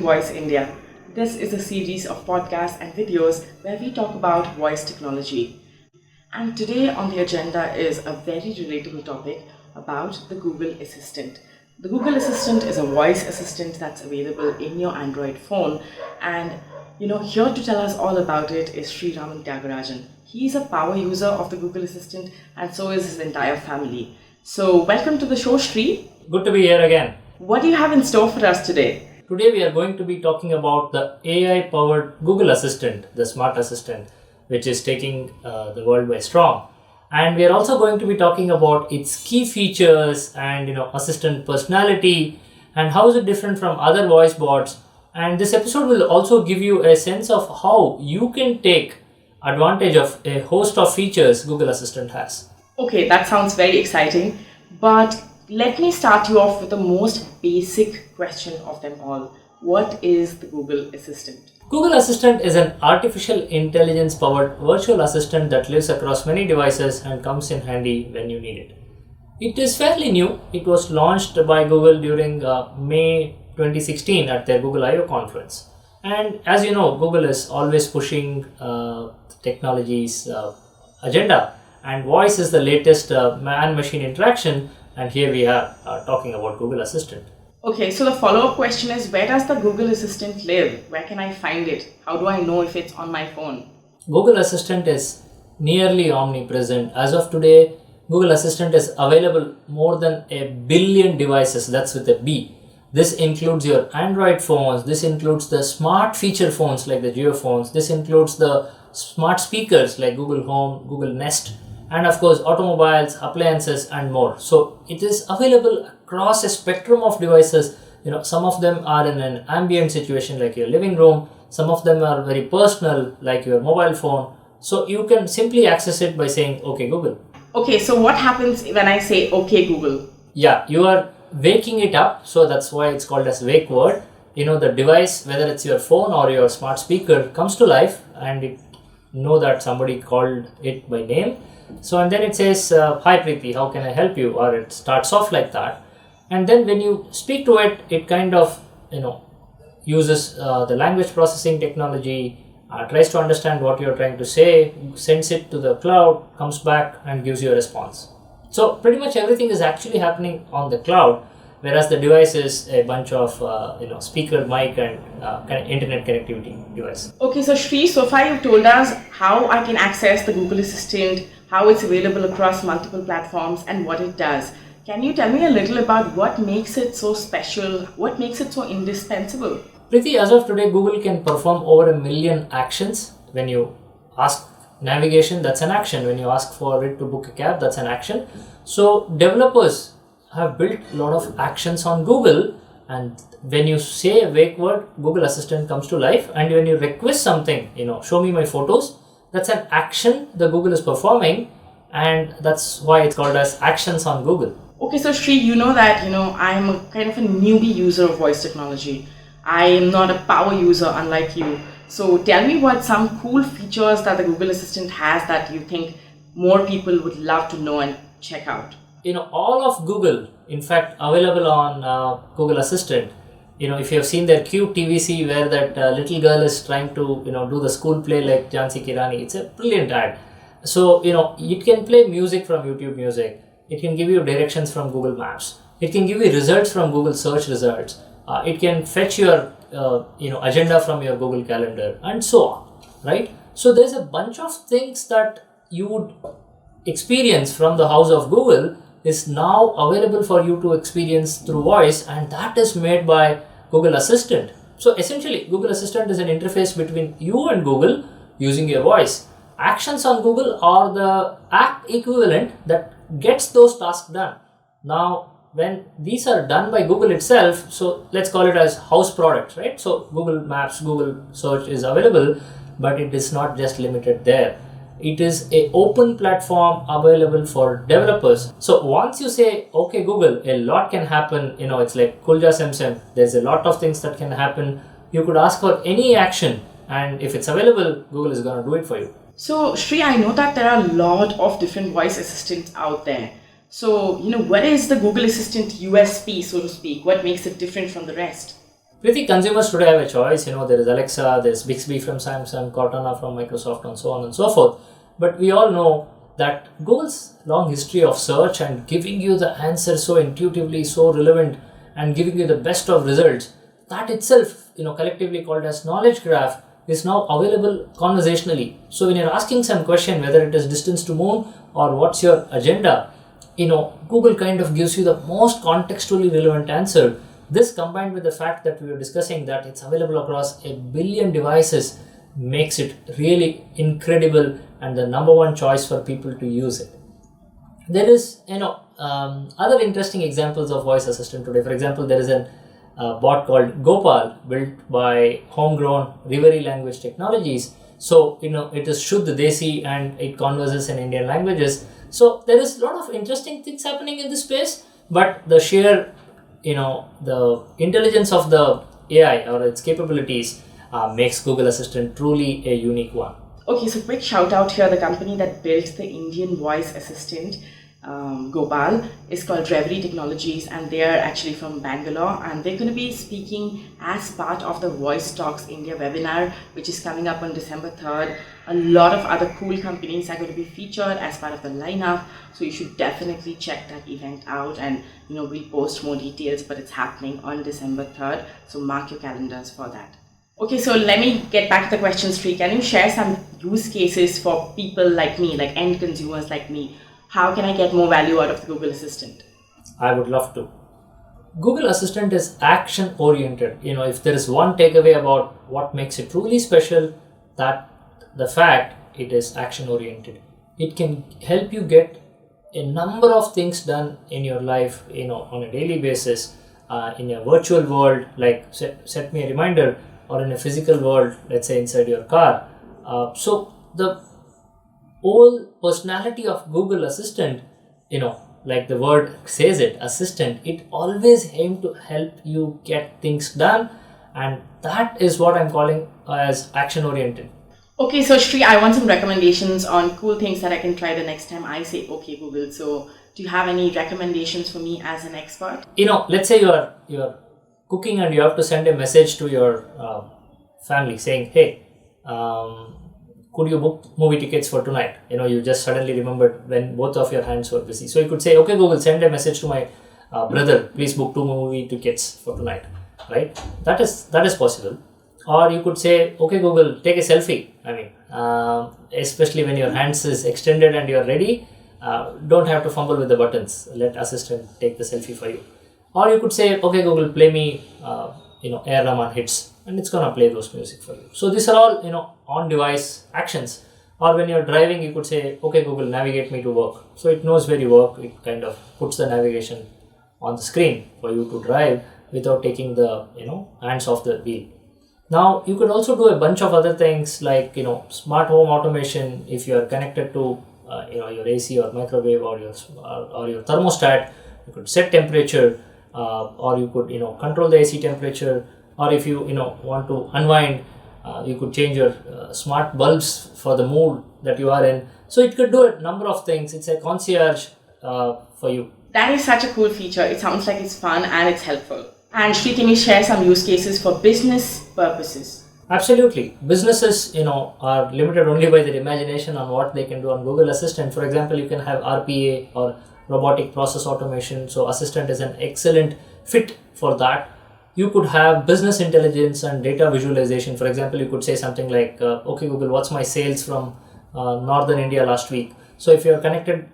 Voice India. This is a series of podcasts and videos where we talk about voice technology. And today on the agenda is a very relatable topic about the Google Assistant. The Google Assistant is a voice assistant that's available in your Android phone. And here to tell us all about it is Sri Raman Tyagarajan. He's a power user of the Google Assistant and so is his entire family. So welcome to the show, Sri. Good to be here again. What do you have in store for us today? Today we are going to be talking about the AI-powered Google Assistant, the smart assistant, which is taking the world by storm. And we are also going to be talking about its key features and assistant personality and how is it different from other voice bots. And this episode will also give you a sense of how you can take advantage of a host of features Google Assistant has. Okay, that sounds very exciting, but let me start you off with the most basic question of them all. What is the Google Assistant? Google Assistant is an artificial intelligence powered virtual assistant that lives across many devices and comes in handy when you need it. It is fairly new. It was launched by Google during May 2016 at their Google I/O conference. And as you know, Google is always pushing technology's agenda, and voice is the latest man-machine interaction. And here we are talking about Google Assistant. Okay, so the follow-up question is, where does the Google Assistant live? Where can I find it? How do I know if it's on my phone? Google Assistant is nearly omnipresent. As of today, Google Assistant is available more than 1 billion devices. That's with a B. This includes your Android phones. This includes the smart feature phones like the Geo phones. This includes the smart speakers like Google Home, Google Nest, and of course automobiles, appliances and more. So it is available across a spectrum of devices. Some of them are in an ambient situation like your living room. Some of them are very personal like your mobile phone. So you can simply access it by saying, okay Google. Okay, so what happens when I say, okay Google? Yeah, you are waking it up. So that's why it's called as wake word. The device, whether it's your phone or your smart speaker, comes to life and it know that somebody called it by name. So and then it says, hi Preeti, how can I help you? Or it starts off like that. And then when you speak to it, it kind of, uses the language processing technology, tries to understand what you're trying to say, sends it to the cloud, comes back and gives you a response. So pretty much everything is actually happening on the cloud, whereas the device is a bunch of, speaker, mic and kind of internet connectivity device. Okay, so Sri, so far you've told us how I can access the Google Assistant, how it's available across multiple platforms and what it does. Can you tell me a little about what makes it so special? What makes it so indispensable? Preeti, as of today, Google can perform over 1 million actions. When you ask navigation, that's an action. When you ask for it to book a cab, that's an action. So developers have built a lot of actions on Google, and when you say a wake word, Google Assistant comes to life. And when you request something, show me my photos, that's an action the Google is performing, and that's why it's called as actions on Google. Okay, so Sri, you know that I'm a kind of a newbie user of voice technology. I am not a power user unlike you. So tell me what some cool features that the Google Assistant has that you think more people would love to know and check out. All of Google, in fact, available on Google Assistant. If you have seen their cute TVC where that little girl is trying to, do the school play like Jhansi Ki Rani, it's a brilliant ad. So, it can play music from YouTube Music. It can give you directions from Google Maps. It can give you results from Google search results. It can fetch your, agenda from your Google Calendar and so on, right? So there's a bunch of things that you would experience from the house of Google is now available for you to experience through voice, and that is made by Google Assistant. So essentially, Google Assistant is an interface between you and Google using your voice. Actions on Google are the app equivalent that gets those tasks done. Now, when these are done by Google itself, so let's call it as house products, right? So Google Maps, Google Search is available, but it is not just limited there. It is a open platform available for developers. So once you say, okay Google, a lot can happen, it's like Kulja Semsem. There's a lot of things that can happen. You could ask for any action, and if it's available, Google is going to do it for you. So Sri, I know that there are a lot of different voice assistants out there. So, what is the Google Assistant USP, so to speak? What makes it different from the rest? Preeti, consumers today have a choice. There is Alexa, there's Bixby from Samsung, Cortana from Microsoft, and so on and so forth. But we all know that Google's long history of search and giving you the answer so intuitively, so relevant, and giving you the best of results, that itself, collectively called as knowledge graph, is now available conversationally. So when you're asking some question, whether it is distance to moon or what's your agenda, Google kind of gives you the most contextually relevant answer. This combined with the fact that we were discussing that it's available across a billion devices makes it really incredible and the number one choice for people to use it. There is, other interesting examples of voice assistant today. For example, there is a bot called Gopal built by homegrown Reverie language technologies. So, it is Shuddh Desi and it converses in Indian languages. So, there is a lot of interesting things happening in this space, but the sheer, the intelligence of the AI or its capabilities makes Google Assistant truly a unique one. Okay, so quick shout out here. The company that built the Indian voice assistant, Gopal, is called Reverie Technologies, and they are actually from Bangalore, and they're going to be speaking as part of the Voice Talks India webinar, which is coming up on December 3rd. A lot of other cool companies are going to be featured as part of the lineup, so you should definitely check that event out, and we'll post more details, but it's happening on December 3rd, so mark your calendars for that. Okay, so let me get back to the questions tree. Can you share some use cases for people like me, like end consumers like me? How can I get more value out of the Google Assistant? I would love to. Google Assistant is action oriented. If there is one takeaway about what makes it truly special, that the fact it is action oriented. It can help you get a number of things done in your life, on a daily basis, in a virtual world, like set me a reminder, or in a physical world, let's say inside your car. So the whole personality of Google Assistant, like the word says it, assistant, it always aims to help you get things done, and that is what I'm calling as action oriented. Okay, so Shri, I want some recommendations on cool things that I can try the next time I say okay Google. So do you have any recommendations for me as an expert? Let's say you're cooking and you have to send a message to your family saying, hey, could you book movie tickets for tonight? You just suddenly remembered when both of your hands were busy. So you could say, okay Google, send a message to my brother, please book 2 movie tickets for tonight, right? That is possible. Or you could say, okay Google, take a selfie. Especially when your hands is extended and you're ready, don't have to fumble with the buttons. Let assistant take the selfie for you. Or you could say, okay Google, play me A.R. Rahman hits, and it's gonna play those music for you. So these are all on device actions. Or when you're driving, you could say, okay Google, navigate me to work. So it knows where you work. It kind of puts the navigation on the screen for you to drive without taking the hands off the wheel. Now you could also do a bunch of other things like smart home automation. If you are connected to your AC or microwave or your thermostat, you could set temperature, or you could control the AC temperature. Or if you want to unwind, you could change your smart bulbs for the mood that you are in. So it could do a number of things. It's a concierge for you. That is such a cool feature. It sounds like it's fun and it's helpful. And Shri, can you share some use cases for business purposes? Absolutely. Businesses, are limited only by their imagination on what they can do on Google Assistant. For example, you can have RPA or robotic process automation. So Assistant is an excellent fit for that. You could have business intelligence and data visualization. For example, you could say something like, okay Google, what's my sales from Northern India last week? So if you're connected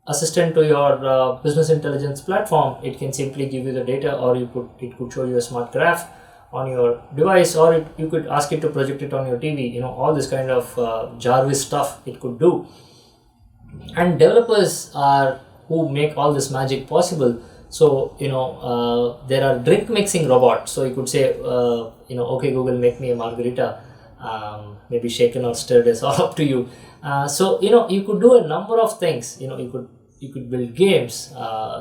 Assistant to your business intelligence platform, it can simply give you the data, or it could show you a smart graph on your device, or you could ask it to project it on your TV. All this kind of Jarvis stuff it could do. And developers are who make all this magic possible. So there are drink mixing robots. So you could say okay Google, make me a margarita, maybe shaken or stirred, is all up to you. So you could do a number of things. You could build games,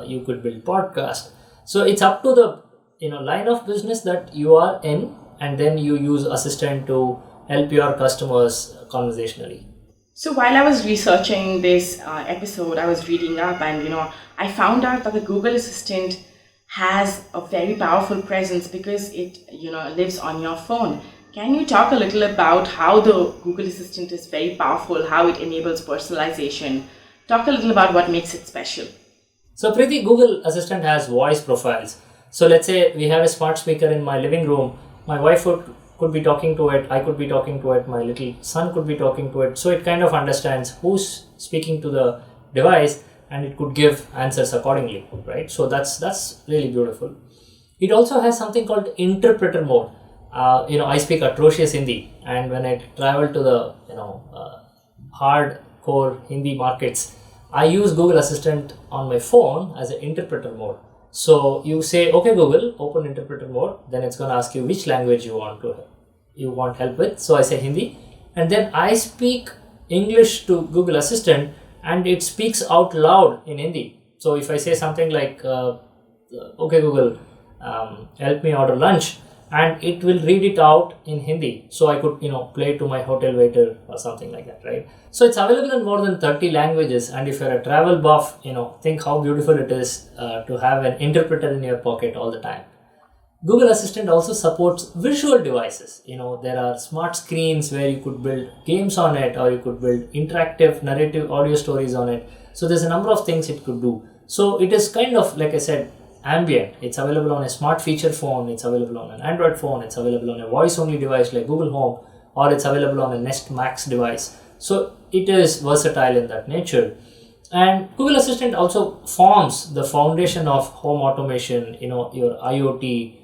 you could build podcasts. So it's up to the line of business that you are in, and then you use Assistant to help your customers conversationally. So while I was researching this episode, I was reading up, and I found out that the Google Assistant has a very powerful presence because it lives on your phone. Can you talk a little about how the Google Assistant is very powerful, how it enables personalization? Talk a little about what makes it special. So Preeti, Google Assistant has voice profiles. So let's say we have a smart speaker in my living room. My wife could be talking to it, I could be talking to it, my little son could be talking to it. So it kind of understands who's speaking to the device and it could give answers accordingly, right? So that's really beautiful. It also has something called interpreter mode. I speak atrocious Hindi, and when I travel to the hardcore Hindi markets, I use Google Assistant on my phone as an interpreter mode. So you say, "Okay, Google, open interpreter mode." Then it's going to ask you which language you want help with. So I say Hindi, and then I speak English to Google Assistant, and it speaks out loud in Hindi. So if I say something like, "Okay, Google, help me order lunch," and it will read it out in Hindi. So I could, play to my hotel waiter or something like that, right? So it's available in more than 30 languages. And if you're a travel buff, think how beautiful it is to have an interpreter in your pocket all the time. Google Assistant also supports visual devices. There are smart screens where you could build games on it, or you could build interactive narrative audio stories on it. So there's a number of things it could do. So it is kind of, like I said, ambient. It's available on a smart feature phone, it's available on an Android phone, it's available on a voice only device like Google Home, or it's available on a Nest Max device. So it is versatile in that nature. And Google Assistant also forms the foundation of home automation, your IoT,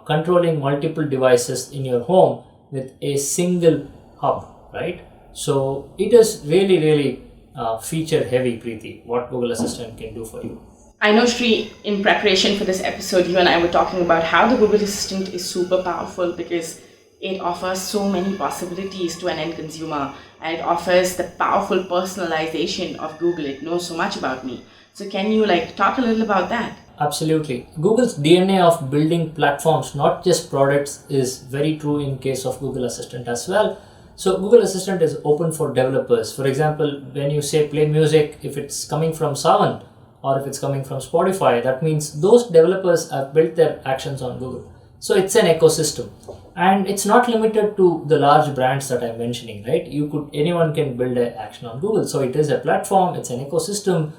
controlling multiple devices in your home with a single hub, right? So it is really, really feature heavy, Preeti, what Google Assistant can do for you. I know, Shri, in preparation for this episode, you and I were talking about how the Google Assistant is super powerful because it offers so many possibilities to an end consumer, and it offers the powerful personalization of Google. It knows so much about me. So can you talk a little about that? Absolutely. Google's DNA of building platforms, not just products, is very true in case of Google Assistant as well. So Google Assistant is open for developers. For example, when you say play music, if it's coming from Savan or if it's coming from Spotify, that means those developers have built their actions on Google. So it's an ecosystem, and it's not limited to the large brands that I'm mentioning, right? Anyone can build an action on Google. So it is a platform, it's an ecosystem.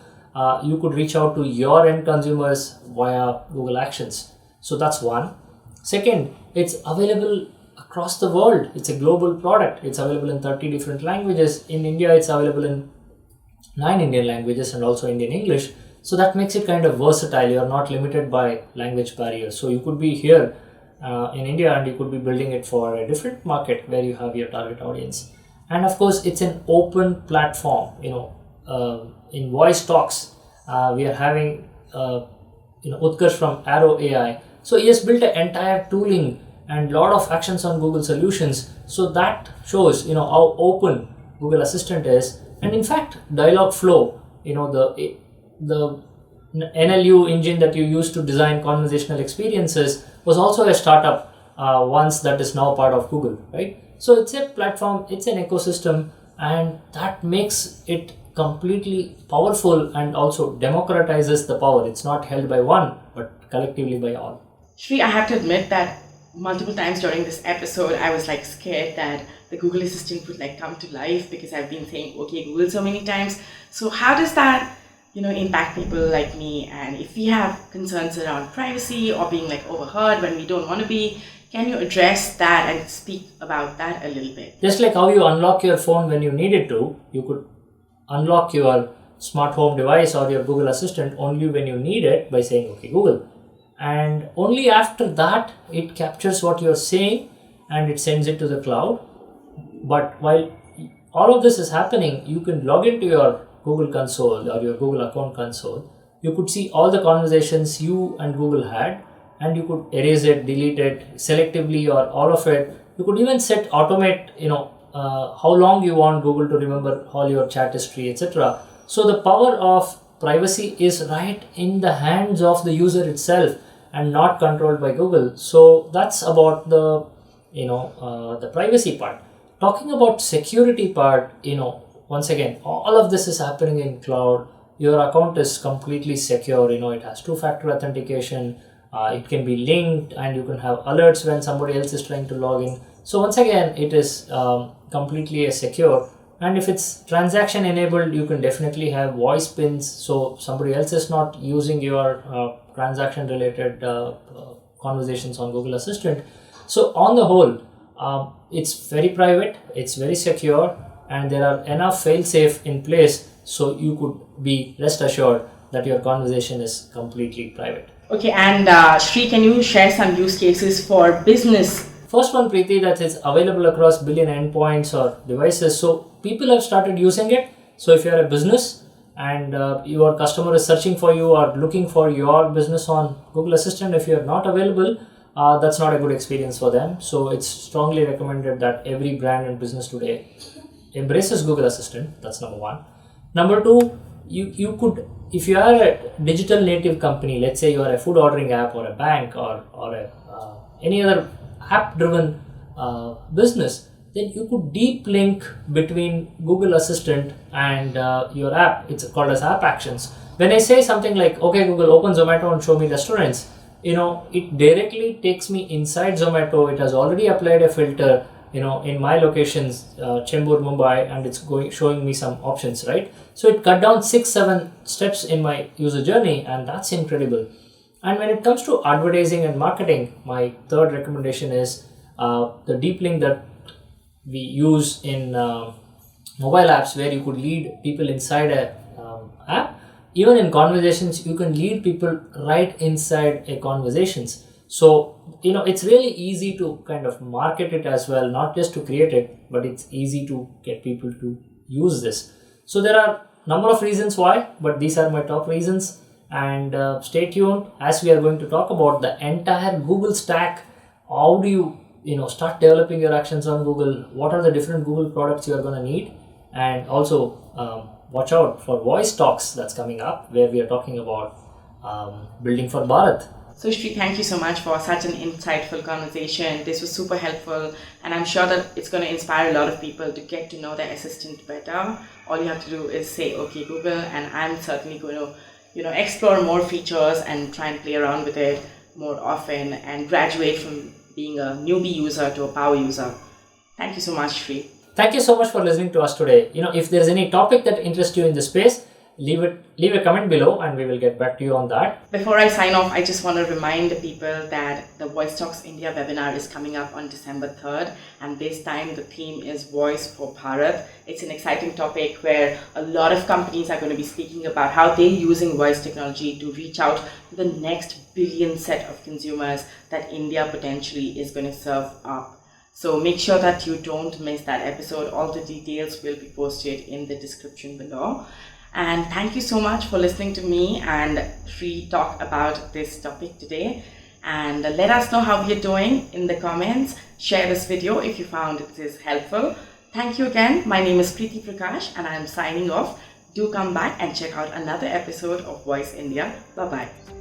You could reach out to your end consumers via Google Actions. So that's one. Second, it's available across the world. It's a global product. It's available in 30 different languages. In India, it's available in 9 Indian languages and also Indian English. So that makes it kind of versatile. You're not limited by language barriers. So you could be here in India and you could be building it for a different market where you have your target audience. And of course, it's an open platform. In voice talks, we are having Utkarsh from Arrow AI. So he has built an entire tooling and lot of actions on Google solutions. So that shows how open Google Assistant is. And in fact, Dialogflow, the NLU engine that you use to design conversational experiences was also a startup once that is now part of Google, right? So it's a platform, it's an ecosystem, and that makes it completely powerful and also democratizes the power. It's not held by one, but collectively by all. Shri, I have to admit that multiple times during this episode, I was scared that the Google Assistant would come to life because I've been saying, okay, Google so many times. So how does that, impact people like me? And if we have concerns around privacy or being overheard when we don't want to be, can you address that and speak about that a little bit? Just like how you unlock your phone when you need it to, you could unlock your smart home device or your Google Assistant only when you need it by saying, okay, Google. And only after that, it captures what you're saying and it sends it to the cloud. But while all of this is happening, you can log into your Google console or your Google account console. You could see all the conversations you and Google had, and you could erase it, delete it selectively or all of it. You could even automate, how long you want Google to remember all your chat history, etc. So the power of privacy is right in the hands of the user itself and not controlled by Google. So that's about the privacy part. Talking about security part, once again, all of this is happening in cloud. your account is completely secure. It has two-factor authentication. It can be linked, and you can have alerts when somebody else is trying to log in. So once again, it is completely secure. And if it's transaction enabled, you can definitely have voice pins, so somebody else is not using your transaction related conversations on Google Assistant. So on the whole, it's very private, it's very secure, and there are enough fail-safe in place, so you could be rest assured that your conversation is completely private. Okay, and Sri, can you share some use cases for business? First one, Preeti, that is available across billion endpoints or devices. So people have started using it. So if you're a business and your customer is searching for you or looking for your business on Google Assistant, if you're not available, that's not a good experience for them. So it's strongly recommended that every brand and business today embraces Google Assistant. That's number one. Number two, you could, if you are a digital native company, let's say you are a food ordering app or a bank or any other app-driven business, then you could deep link between Google Assistant and your app. It's called as app actions. When I say something like, okay, Google, open Zomato and show me restaurants, it directly takes me inside Zomato. It has already applied a filter, in my locations, Chembur, Mumbai, and it's showing me some options, right? So it cut down 6-7 steps in my user journey, and that's incredible. And when it comes to advertising and marketing, my third recommendation is the deep link that we use in mobile apps, where you could lead people inside a app. Even in conversations, you can lead people right inside a conversations. So, it's really easy to kind of market it as well, not just to create it, but it's easy to get people to use this. So there are a number of reasons why, but these are my top reasons. And stay tuned as we are going to talk about the entire Google stack. How do you start developing your actions on Google? What are the different Google products you are going to need? And also watch out for voice talks that's coming up, where we are talking about building for Bharat. So Shri, thank you so much for such an insightful conversation. This was super helpful, and I'm sure that it's going to inspire a lot of people to get to know their assistant better. All you have to do is say, okay, Google, and I'm certainly going to explore more features and try and play around with it more often and graduate from being a newbie user to a power user. Thank you so much, Shri. Thank you so much for listening to us today. If there's any topic that interests you in this space, leave a comment below and we will get back to you on that. Before I sign off, I just want to remind people that the Voice Talks India webinar is coming up on December 3rd, and this time the theme is Voice for Bharat. It's an exciting topic where a lot of companies are going to be speaking about how they're using voice technology to reach out to the next billion set of consumers that India potentially is going to serve up. So make sure that you don't miss that episode. All the details will be posted in the description below. And thank you so much for listening to me and Shri talk about this topic today. And let us know how you're doing in the comments. Share this video if you found this helpful. Thank you again. My name is Preeti Prakash and I am signing off. Do come back and check out another episode of Voice India. Bye-bye.